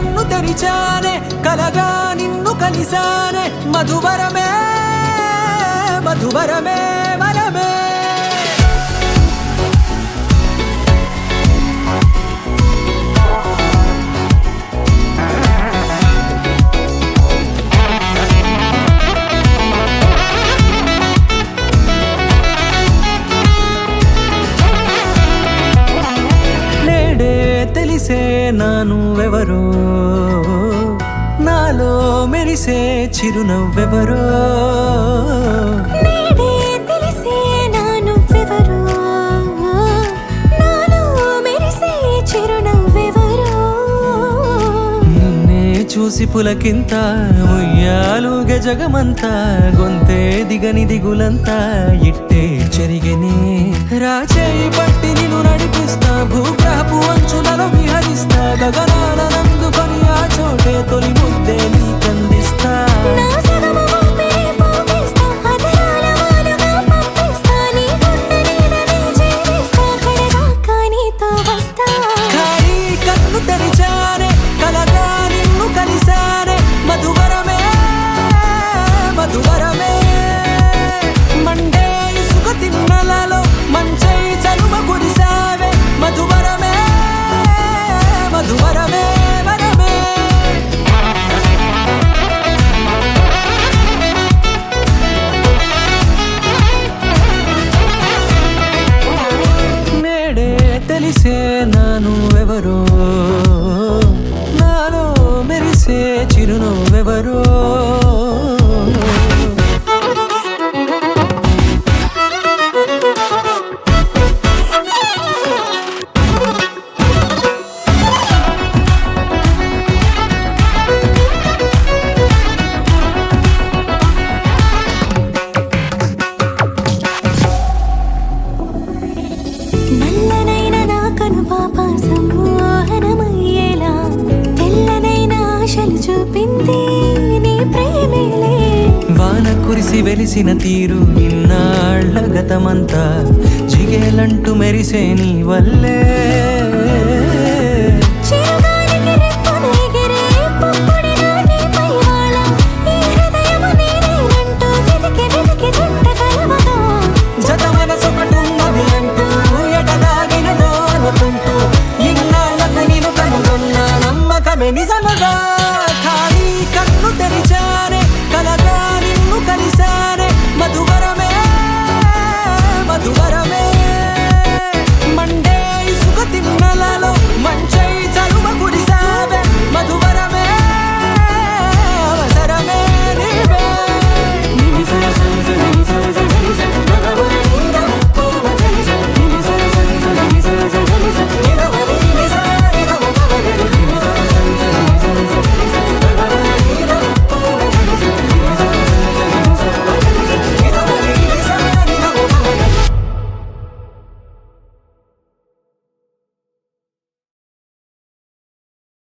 కన్ను తెరిచానే కలగా నిన్ను కలిసానే మధువరమే మధువరమే వరమే తెలిసే నానువెవరో నాలో మెరిసే చిరునవ్వెవరో నేడే తెలిసే నానువెవరో నాలో మెరిసే చిరునవ్వెవరో నిన్నే చూసి పులకింత ఉయ్యాలుగే జగమంతా గొంతే దిగని దిగులంతా ఇట్టే చెరిగనే రాచేయి పట్టి నిన్ను నడిపిస్తా భూగ్రహపు అంచులలో విహరిస్తా గగనాల నందుకొని ఆ చోటే తొలి ముద్దే నీకందిస్తా నా సగము ఊపిరి పోగిస్తా అదరాల వాలుగా పంపిస్తా నీ గుండె నీడనే చేరిస్తా కడదాకా నీతో వస్తా ఖాళీ కన్ను తెరిచానే కలగా నిన్ను కలిసానే మధువరమే మధువరమే మండే ఇసుక తిన్నలలో మంచై చలువ కురిసావే మధువరమే మధువరమే వరమే నేడే తెలిసే నానువెవరో నాలో మెరిసే చిరునవ్వెవరో నల్లనైన నా కనుపాప సమ్మోహనమయ్యేలా తెల్లనైన ఆశలు చూపింది నీ ప్రేమేలే వాన కురిసి వెలిసిన తీరు ఇన్నాళ్ళ గతమంతా జిగేలంటూ మెరిసే నీ వల్లే చిరుగాలికి రెప్పను ఎగిరే పుప్పొడిగా నీపై వాలా ఈ హృదయము నీదేనంటూ వెతికి వెతికి జంట కలవగా జత మనసొకటున్నది అంటూ ఎటదాగినదో అనుకుంటూ ఇన్నాళ్ళకు నేను కనుగొన్న నమ్మకమే నిజముగా